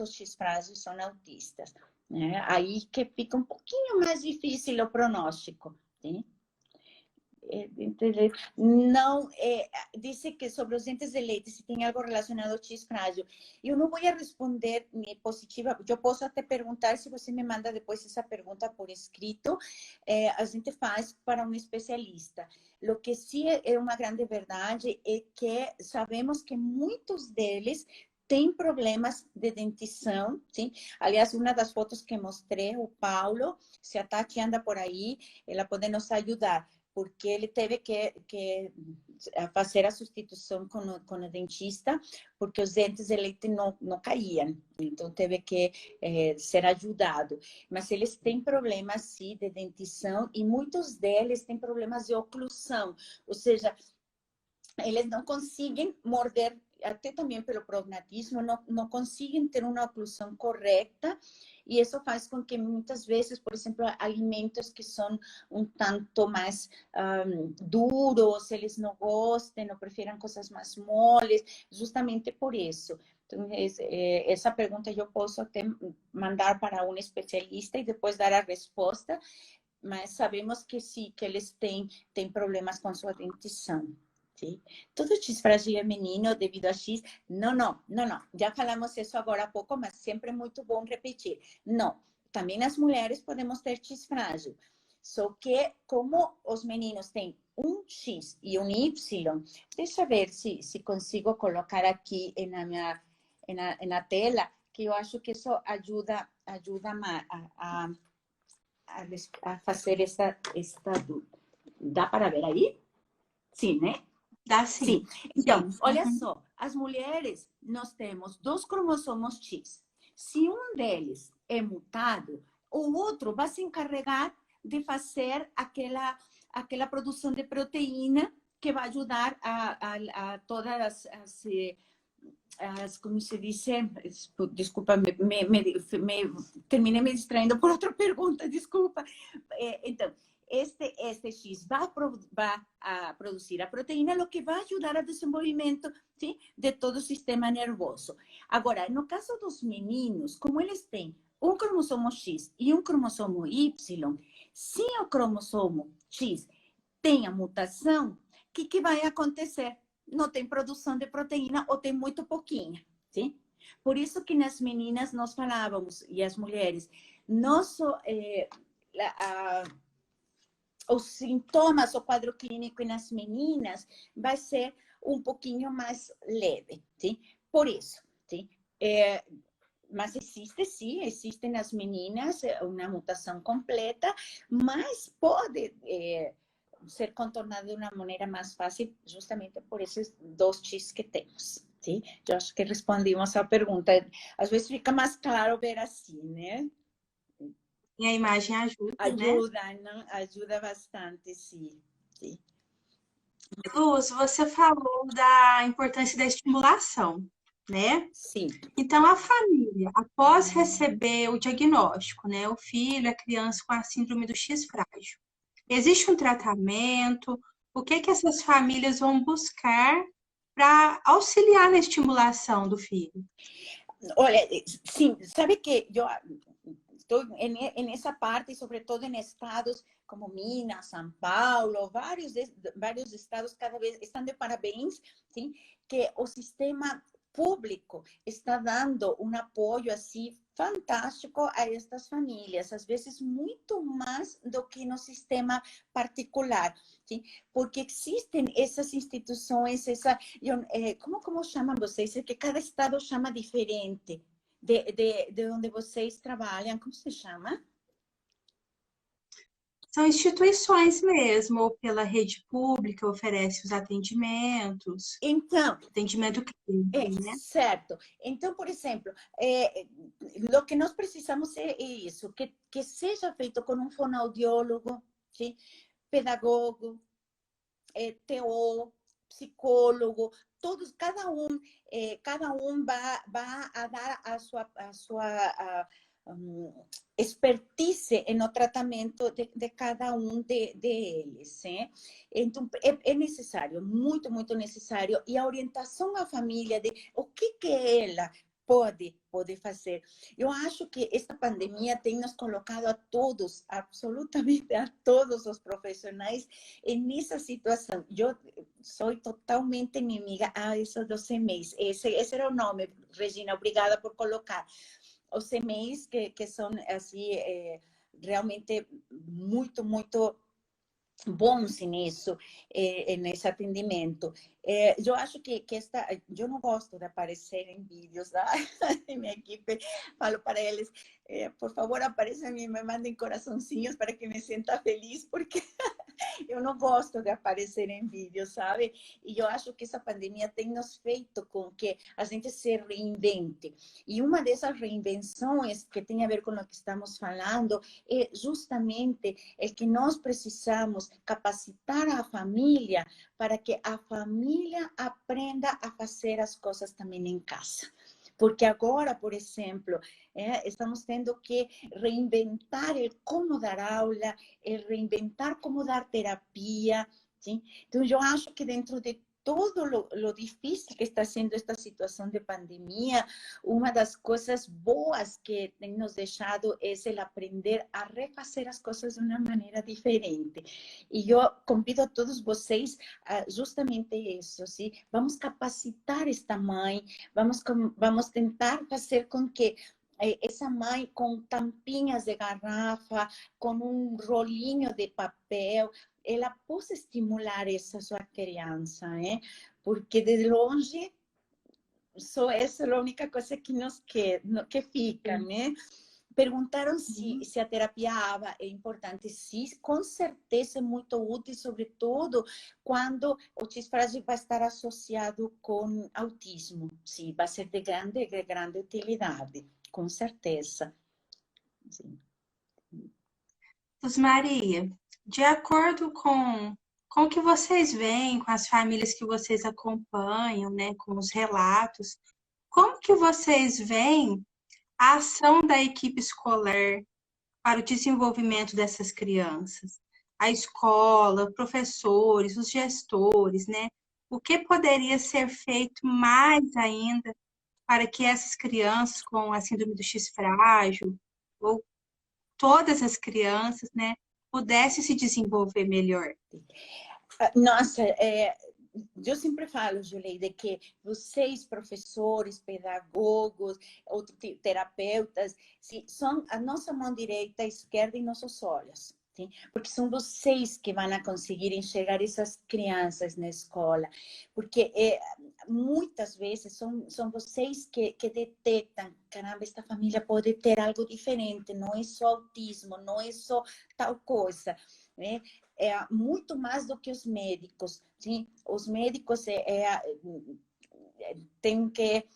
os X-Frases são autistas, né? Aí que fica um pouquinho mais difícil o pronóstico, né? Não, disse que sobre os dentes de leite, se tem algo relacionado ao X frágil. Eu não vou responder positiva, eu posso até perguntar, se você me manda depois essa pergunta por escrito, a gente faz para um especialista. O que sim é uma grande verdade é que sabemos que muitos deles têm problemas de dentição, sim? Aliás, uma das fotos que mostrei, o Paulo, se a Tati anda por aí, ela pode nos ajudar, porque ele teve que fazer a substituição com o dentista, porque os dentes de leite não caíam, então teve que ser ajudado. Mas eles têm problemas, sim, de dentição, e muitos deles têm problemas de oclusão, ou seja, eles não conseguem morder, até também pelo prognatismo, não conseguem ter uma oclusão correta, e isso faz com que muitas vezes, por exemplo, alimentos que são um tanto mais duros, eles não gostem, ou prefiram coisas mais moles, justamente por isso. Então, essa pergunta eu posso até mandar para um especialista e depois dar a resposta, mas sabemos que sim, que eles têm problemas com sua dentição. ¿Sí? Todo X-Frase é menino devido a X? Não. Já falamos isso agora há pouco, mas sempre é muito bom repetir. Não, também as mulheres podemos ter X-Frágil. Só que, como os meninos têm um X e um Y, deixa eu ver se consigo colocar aqui na tela, que eu acho que isso ajuda a fazer esta dá para ver aí? Sim, né? Dá sim. Sim. Então, olha só, as mulheres, nós temos 2 cromossomos X. Se um deles é mutado, o outro vai se encarregar de fazer aquela produção de proteína que vai ajudar a todas como se diz, desculpa, terminei me distraindo por outra pergunta, desculpa. Então, este X vai a produzir a proteína, o que vai ajudar ao desenvolvimento, sim, de todo o sistema nervoso. Agora, no caso dos meninos, como eles têm um cromossomo X e um cromossomo Y, se o cromossomo X tem a mutação, o que vai acontecer? Não tem produção de proteína ou tem muito pouquinha, sim? Por isso que nas meninas nós falávamos, e as mulheres, os sintomas, o quadro clínico nas meninas vai ser um pouquinho mais leve, sim? Por isso, sim? Mas existe nas meninas uma mutação completa, mas pode ser contornado de uma maneira mais fácil, justamente por esses 2 X que temos. Sim? Eu acho que respondimos a pergunta. Às vezes fica mais claro ver assim, né? E a imagem ajuda, né? Não? Ajuda bastante, sim. Luz, você falou da importância da estimulação, né? Sim. Então, a família, após receber o diagnóstico, né? O filho, a criança com a síndrome do X frágil, existe um tratamento? O que essas famílias vão buscar para auxiliar na estimulação do filho? Olha, sim, sabe que eu estou nessa parte, sobretudo em estados como Minas, São Paulo, vários estados cada vez estão de parabéns, sim, que o sistema público está dando um apoio assim fantástico a estas famílias, às vezes muito mais do que no sistema particular, sim? Porque existem essas instituições, como chamam vocês? É que cada estado chama diferente de onde vocês trabalham, como se chama? São instituições mesmo, ou pela rede pública, oferece os atendimentos, Então, atendimento clínico, né? certo. Então, por exemplo, o que nós precisamos é isso, que seja feito com um fonoaudiólogo, sim? Pedagogo, TO, psicólogo, todos, cada um vai a dar a sua expertise no tratamento de cada um deles. Então, é necessário, muito, muito necessário, e a orientação à família de o que ela pode fazer. Eu acho que esta pandemia tem nos colocado a todos, absolutamente a todos os profissionais, nessa situação. Eu sou totalmente inimiga a isso dos CMEs. Esse era o nome, Regina, obrigada por colocar. Os CMEs que são, assim, realmente muito, muito bons nisso, nesse atendimento. Eu acho que eu não gosto de aparecer em vídeos, tá? Minha equipe, falo para eles, por favor, apareçam e me mandem coraçãozinhos para que me sinta feliz, porque eu não gosto de aparecer em vídeo, sabe? E eu acho que essa pandemia tem nos feito com que a gente se reinvente. E uma dessas reinvenções que tem a ver com o que estamos falando é justamente é que nós precisamos capacitar a família para que a família aprenda a fazer as coisas também em casa. Porque agora, por exemplo, estamos tendo que reinventar como dar aula, reinventar como dar terapia, sim? Então, eu acho que dentro de todo lo difícil que está sendo esta situação de pandemia, uma das coisas boas que tem nos deixado é el aprender a refazer as coisas de uma maneira diferente. E eu convido a todos vocês a justamente isso, sim? Vamos capacitar esta mãe, vamos tentar fazer com que essa mãe com tampinhas de garrafa, com um rolinho de papel, ela possa estimular essa sua criança, porque de longe só essa é a única coisa que nos que fica, né? Perguntaram se a terapia ABA é importante. Sim, com certeza é muito útil, sobretudo quando o disfrage vai estar associado com autismo. Sim, vai ser de grande utilidade, com certeza. Sim. Maria, de acordo com o que vocês veem, com as famílias que vocês acompanham, né, com os relatos, como que vocês veem a ação da equipe escolar para o desenvolvimento dessas crianças? A escola, professores, os gestores, né? O que poderia ser feito mais ainda para que essas crianças com a síndrome do X frágil, ou todas as crianças, né, pudessem se desenvolver melhor? Nossa, eu sempre falo, Juleide, que vocês, professores, pedagogos, terapeutas, são a nossa mão direita, esquerda e nossos olhos. Sim? Porque são vocês que vão conseguir enxergar essas crianças na escola. Porque muitas vezes são vocês que detectam, caramba, esta família pode ter algo diferente, não é só autismo, não é só tal coisa, né? Muito mais do que os médicos. Sim? Os médicos têm que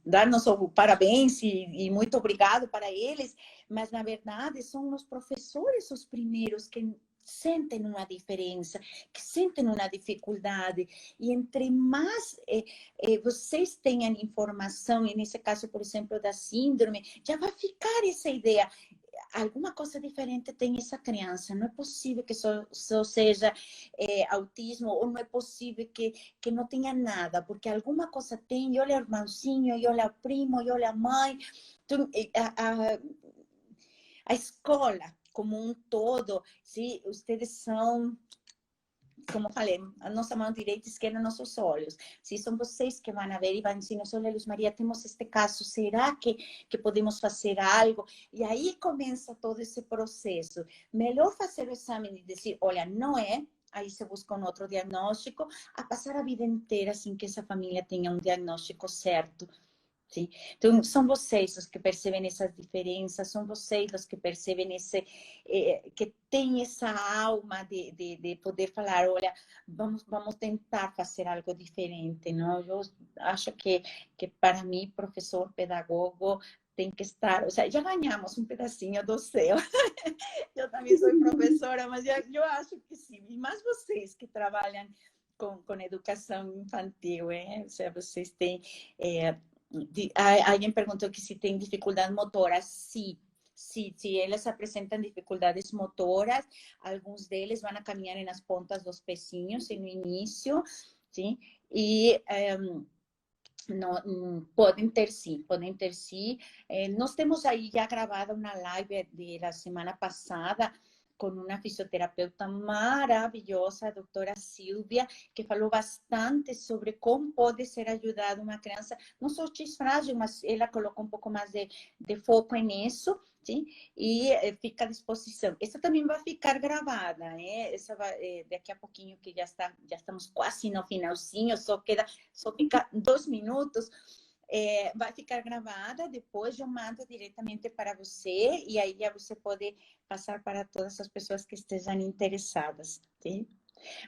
dar-nos o parabéns e muito obrigado para eles, mas, na verdade, são os professores os primeiros que sentem uma diferença, que sentem uma dificuldade. E entre mais vocês tenham informação, e nesse caso, por exemplo, da síndrome, já vai ficar essa ideia. Alguma coisa diferente tem essa criança. Não é possível que só seja autismo, ou não é possível que não tenha nada, porque alguma coisa tem. E olha o irmãozinho, e olha o primo, e olha a mãe. Então, a escola como um todo, sim, vocês são como falei, a nossa mão direita e esquerda, nossos olhos. Se são vocês que vão ver e vão dizer, olha, Luz Maria, temos este caso, será que podemos fazer algo? E aí começa todo esse processo. Melhor fazer o exame e dizer, olha, não é, aí se busca um outro diagnóstico, a passar a vida inteira sem que essa família tenha um diagnóstico certo. Sim? Então, são vocês os que percebem essas diferenças, são vocês os que percebem que tem essa alma de poder falar, olha, vamos tentar fazer algo diferente, não? Eu acho que para mim, professor, pedagogo, tem que estar, ou seja, já ganhamos um pedacinho do céu. Eu também sou professora, mas eu acho que sim, e mais vocês que trabalham com educação infantil, ou seja, vocês têm... alguém perguntou que se tem dificuldade motora. Sim, eles apresentam dificuldades motoras, alguns deles vão a caminhar nas pontas dos pezinhos no início, sim? E podem ter sim. Nós temos aí já gravado uma live da semana passada com uma fisioterapeuta maravilhosa, a doutora Silvia, que falou bastante sobre como pode ser ajudada uma criança, não só frágil, mas ela colocou um pouco mais de foco nisso, sim? E fica à disposição. Essa também vai ficar gravada, né? Essa vai, daqui a pouquinho, que já estamos quase no finalzinho, só fica 2 minutos. Vai ficar gravada, depois eu mando diretamente para você, e aí já você pode passar para todas as pessoas que estejam interessadas, sim?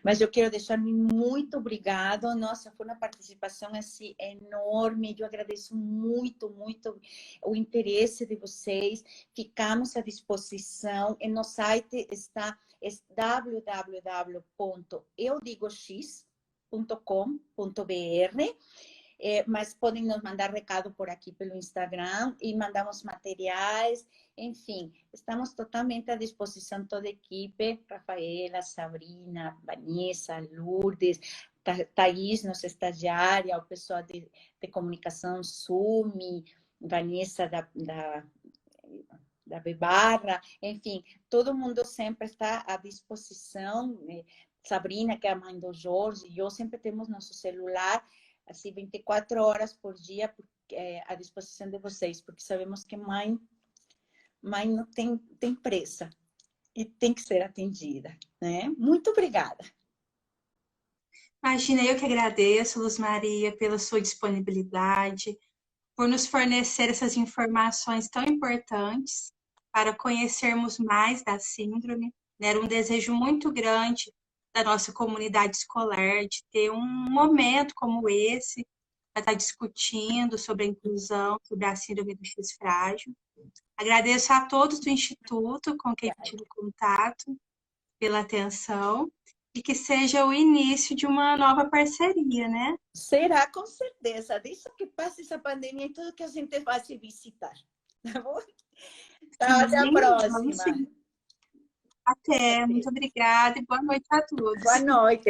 Mas eu quero deixar muito obrigado. Nossa, foi uma participação assim enorme. Eu agradeço muito, muito o interesse de vocês. Ficamos à disposição. E no site está www.eudigox.com.br. Mas podem nos mandar recado por aqui pelo Instagram e mandamos materiais, enfim, estamos totalmente à disposição, toda a equipe, Rafaela, Sabrina, Vanessa, Lourdes, Thaís, nossa estagiária, o pessoal de comunicação, Sumi, Vanessa da Bebarra, enfim, todo mundo sempre está à disposição, Sabrina, que é a mãe do Jorge, e eu sempre temos nosso celular, assim, 24 horas por dia, à disposição de vocês, porque sabemos que mãe não tem pressa e tem que ser atendida, né? Muito obrigada. Imagina, eu que agradeço, Luz Maria, pela sua disponibilidade, por nos fornecer essas informações tão importantes para conhecermos mais da síndrome. Era um desejo muito grande da nossa comunidade escolar de ter um momento como esse para estar discutindo sobre a inclusão, sobre a síndrome do X frágil. Agradeço a todos do Instituto com quem tive contato pela atenção e que seja o início de uma nova parceria, né? Será, com certeza. Deixa que passe essa pandemia e tudo que a gente vai se visitar, tá bom? Tá, até a próxima. Até, muito obrigada e boa noite a todos. Boa noite.